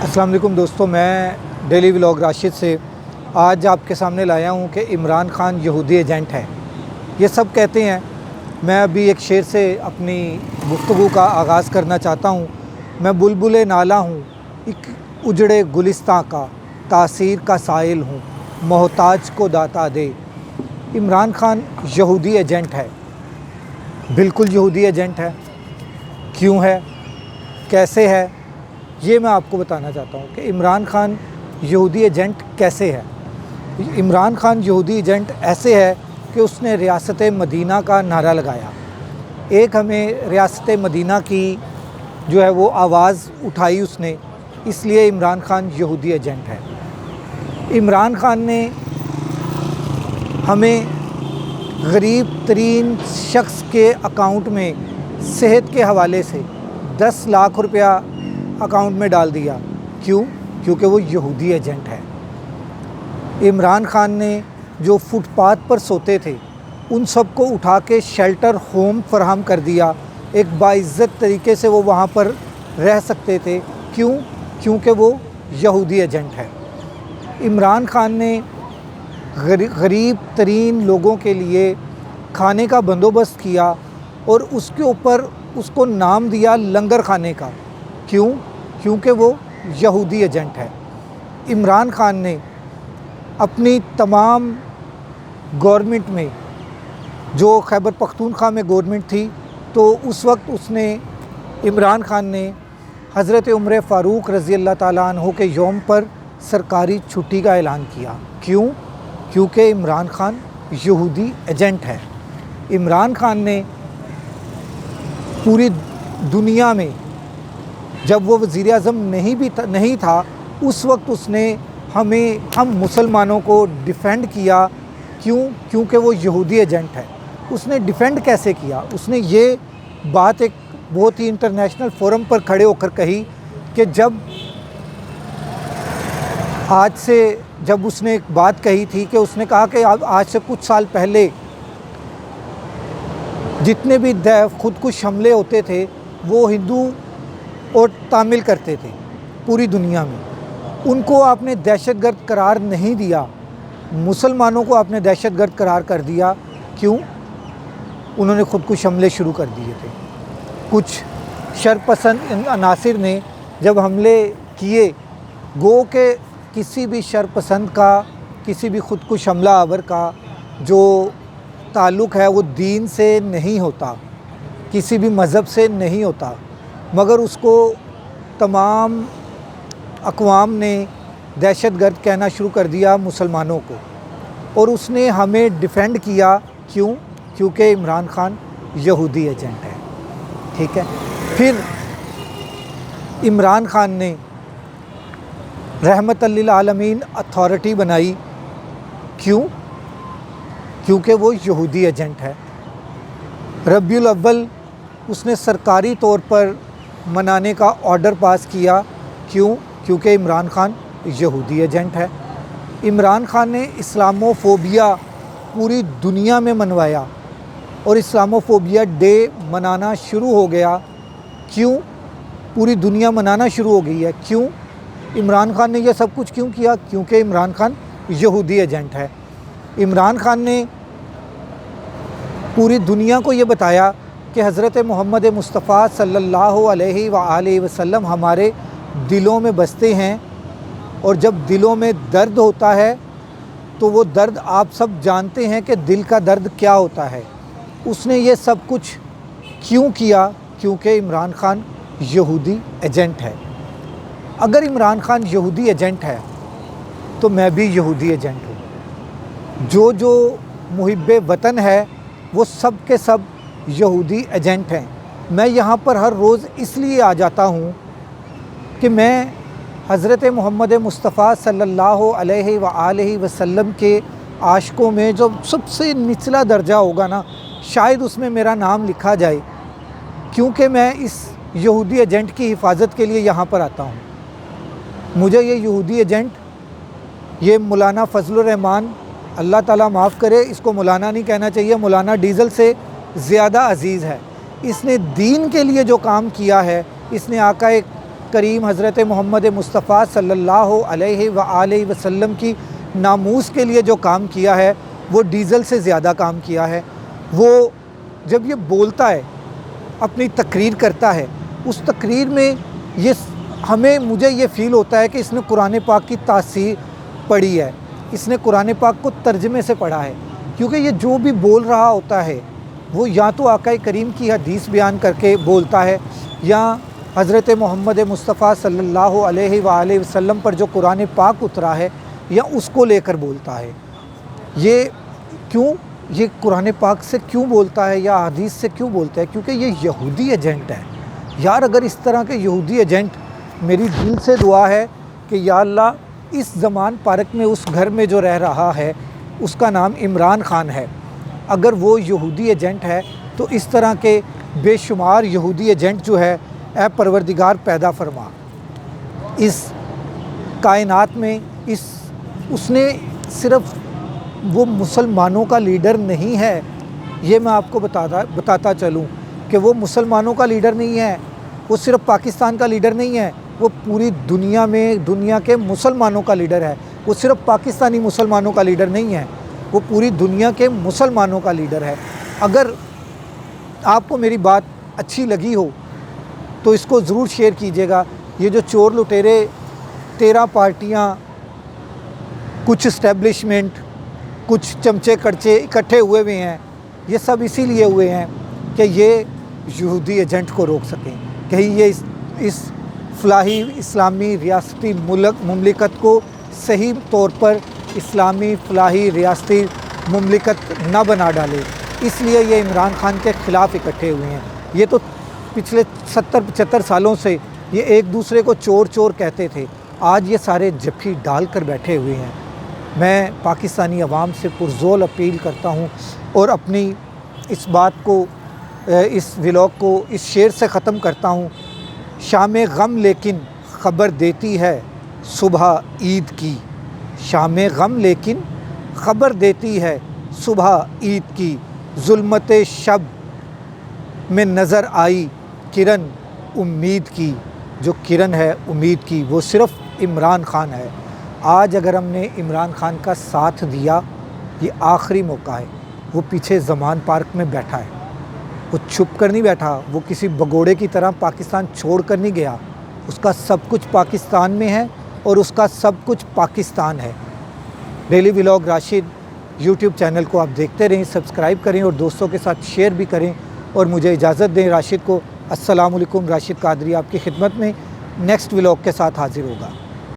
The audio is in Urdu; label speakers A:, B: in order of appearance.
A: السلام علیکم دوستو، میں ڈیلی ولاگ راشد سے آج آپ کے سامنے لایا ہوں کہ عمران خان یہودی ایجنٹ ہے، یہ سب کہتے ہیں۔ میں ابھی ایک شعر سے اپنی گفتگو کا آغاز کرنا چاہتا ہوں۔ میں بلبل نالہ ہوں، ایک اجڑے گلستاں کا، تاثیر کا سائل ہوں، محتاج کو داتا دے۔ عمران خان یہودی ایجنٹ ہے، بالکل یہودی ایجنٹ ہے۔ کیوں ہے، کیسے ہے، یہ میں آپ کو بتانا چاہتا ہوں کہ عمران خان یہودی ایجنٹ کیسے ہے۔ عمران خان یہودی ایجنٹ ایسے ہے کہ اس نے ریاست مدینہ کا نعرہ لگایا، ایک ہمیں ریاست مدینہ کی جو ہے وہ آواز اٹھائی اس نے، اس لیے عمران خان یہودی ایجنٹ ہے۔ عمران خان نے ہمیں غریب ترین شخص کے اکاؤنٹ میں صحت کے حوالے سے 10 لاکھ روپیہ اکاؤنٹ میں ڈال دیا۔ کیوں؟ کیونکہ وہ یہودی ایجنٹ ہے۔ عمران خان نے جو فٹ پاتھ پر سوتے تھے ان سب کو اٹھا کے شیلٹر ہوم فراہم کر دیا، ایک باعزت طریقے سے وہ وہاں پر رہ سکتے تھے۔ کیوں؟ کیونکہ وہ یہودی ایجنٹ ہے۔ عمران خان نے غریب ترین لوگوں کے لیے کھانے کا بندوبست کیا اور اس کے اوپر اس کو نام دیا لنگر خانے کا۔ کیوں؟ کیونکہ وہ یہودی ایجنٹ ہے۔ عمران خان نے اپنی تمام گورنمنٹ میں، جو خیبر پختونخوا میں گورنمنٹ تھی، تو اس وقت عمران خان نے حضرت عمر فاروق رضی اللہ تعالیٰ عنہ کے یوم پر سرکاری چھٹی کا اعلان کیا۔ کیوں؟ کیونکہ عمران خان یہودی ایجنٹ ہے۔ عمران خان نے پوری دنیا میں، جب وہ وزیر اعظم نہیں تھا، اس وقت اس نے ہم مسلمانوں کو ڈیفینڈ کیا۔ کیوں؟ کیونکہ وہ یہودی ایجنٹ ہے۔ اس نے ڈیفینڈ کیسے کیا؟ اس نے یہ بات ایک بہت ہی انٹرنیشنل فورم پر کھڑے ہو کر کہی کہ جب اس نے ایک بات کہی تھی کہ اس نے کہا کہ آج سے کچھ سال پہلے جتنے بھی خودکش حملے ہوتے تھے وہ ہندو اور تامل کرتے تھے پوری دنیا میں، ان کو آپ نے دہشت گرد قرار نہیں دیا، مسلمانوں کو آپ نے دہشت گرد قرار کر دیا۔ کیوں؟ انہوں نے خودکش حملے شروع کر دیے تھے۔ کچھ شرپسند عناصر نے جب حملے کیے، گو کہ کسی بھی شرپسند کا، کسی بھی خودکش حملہ آور کا جو تعلق ہے وہ دین سے نہیں ہوتا، کسی بھی مذہب سے نہیں ہوتا، مگر اس کو تمام اقوام نے دہشت گرد کہنا شروع کر دیا مسلمانوں کو، اور اس نے ہمیں ڈیفینڈ کیا۔ کیوں؟ کیونکہ عمران خان یہودی ایجنٹ ہے۔ ٹھیک ہے۔ پھر عمران خان نے رحمت للعالمین اتھارٹی بنائی۔ کیوں؟ کیونکہ وہ یہودی ایجنٹ ہے۔ ربیع الاول اس نے سرکاری طور پر منانے کا آرڈر پاس کیا۔ کیوں؟ کیونکہ عمران خان یہودی ایجنٹ ہے۔ عمران خان نے اسلاموفوبیا پوری دنیا میں منوایا اور اسلاموفوبیا ڈے منانا شروع ہو گیا۔ کیوں؟ پوری دنیا منانا شروع ہو گئی ہے۔ کیوں؟ عمران خان نے یہ سب کچھ کیوں کیا؟ کیونکہ عمران خان یہودی ایجنٹ ہے۔ عمران خان نے پوری دنیا کو یہ بتایا کہ حضرت محمد مصطفیٰ صلی اللہ علیہ وآلہ وسلم ہمارے دلوں میں بستے ہیں، اور جب دلوں میں درد ہوتا ہے تو وہ درد آپ سب جانتے ہیں کہ دل کا درد کیا ہوتا ہے۔ اس نے یہ سب کچھ کیوں کیا؟ کیونکہ عمران خان یہودی ایجنٹ ہے۔ اگر عمران خان یہودی ایجنٹ ہے تو میں بھی یہودی ایجنٹ ہوں۔ جو محب وطن ہے وہ سب کے سب یہودی ایجنٹ ہیں۔ میں یہاں پر ہر روز اس لیے آ جاتا ہوں کہ میں حضرت محمد مصطفیٰ صلی اللہ علیہ وآلہ وسلم کے عاشقوں میں جو سب سے نچلا درجہ ہوگا نا، شاید اس میں میرا نام لکھا جائے، کیونکہ میں اس یہودی ایجنٹ کی حفاظت کے لیے یہاں پر آتا ہوں۔ مجھے یہ یہودی ایجنٹ، یہ مولانا فضل الرحمان، اللہ تعالیٰ معاف کرے، اس کو مولانا نہیں کہنا چاہیے، مولانا ڈیزل سے زیادہ عزیز ہے۔ اس نے دین کے لیے جو کام کیا ہے، اس نے آقا کریم حضرت محمد مصطفیٰ صلی اللہ علیہ وآلہ وسلم کی ناموس کے لیے جو کام کیا ہے وہ ڈیزل سے زیادہ کام کیا ہے۔ وہ جب یہ بولتا ہے، اپنی تقریر کرتا ہے، اس تقریر میں مجھے یہ فیل ہوتا ہے کہ اس نے قرآن پاک کی تفسیر پڑھی ہے، اس نے قرآن پاک کو ترجمے سے پڑھا ہے، کیونکہ یہ جو بھی بول رہا ہوتا ہے وہ یا تو آقا کریم کی حدیث بیان کر کے بولتا ہے، یا حضرت محمد مصطفیٰ صلی اللہ علیہ وآلہ وسلم پر جو قرآن پاک اترا ہے یا اس کو لے کر بولتا ہے۔ یہ قرآن پاک سے کیوں بولتا ہے یا حدیث سے کیوں بولتا ہے؟ کیونکہ یہ یہودی ایجنٹ ہے۔ یار اگر اس طرح کے یہودی ایجنٹ، میری دل سے دعا ہے کہ یا اللہ اس زمان پارک میں اس گھر میں جو رہ رہا ہے اس کا نام عمران خان ہے، اگر وہ یہودی ایجنٹ ہے تو اس طرح کے بے شمار یہودی ایجنٹ جو ہے اے پروردگار پیدا فرما۔ اس کائنات میں اس نے صرف وہ مسلمانوں کا لیڈر نہیں ہے، یہ میں آپ کو بتاتا چلوں کہ وہ مسلمانوں کا لیڈر نہیں ہے، وہ صرف پاکستان کا لیڈر نہیں ہے، وہ پوری دنیا میں دنیا کے مسلمانوں کا لیڈر ہے۔ وہ صرف پاکستانی مسلمانوں کا لیڈر نہیں ہے، وہ پوری دنیا کے مسلمانوں کا لیڈر ہے۔ اگر آپ کو میری بات اچھی لگی ہو تو اس کو ضرور شیئر کیجیے گا۔ یہ جو چور لٹیرے 13 پارٹیاں، کچھ اسٹیبلشمنٹ، کچھ چمچے کڑچے اکٹھے ہوئے ہیں، یہ سب اسی لیے ہوئے ہیں کہ یہ یہودی ایجنٹ کو روک سکیں، کہیں یہ اس فلاحی اسلامی ریاستی مملکت کو صحیح طور پر اسلامی فلاحی ریاستی مملکت نہ بنا ڈالے، اس لیے یہ عمران خان کے خلاف اکٹھے ہوئے ہیں۔ یہ تو پچھلے 70-75 سالوں سے یہ ایک دوسرے کو چور چور کہتے تھے، آج یہ سارے جپھی ڈال کر بیٹھے ہوئے ہیں۔ میں پاکستانی عوام سے پرزور اپیل کرتا ہوں اور اپنی اس بات کو، اس ولاگ کو اس شعر سے ختم کرتا ہوں: شام غم لیکن خبر دیتی ہے صبح عید کی، شام غم لیکن خبر دیتی ہے صبح عید کی، ظلمت شب میں نظر آئی کرن امید کی۔ جو کرن ہے امید کی وہ صرف عمران خان ہے۔ آج اگر ہم نے عمران خان کا ساتھ دیا، یہ آخری موقع ہے۔ وہ پیچھے زمان پارک میں بیٹھا ہے، وہ چھپ کر نہیں بیٹھا، وہ کسی بگوڑے کی طرح پاکستان چھوڑ کر نہیں گیا۔ اس کا سب کچھ پاکستان میں ہے اور اس کا سب کچھ پاکستان ہے۔ Daily vlog Rashid YouTube channel کو آپ دیکھتے رہیں، سبسکرائب کریں اور دوستوں کے ساتھ شیئر بھی کریں، اور مجھے اجازت دیں راشد کو۔ السلام علیکم، راشد قادری آپ کی خدمت میں نیکسٹ ولاگ کے ساتھ حاضر ہوگا۔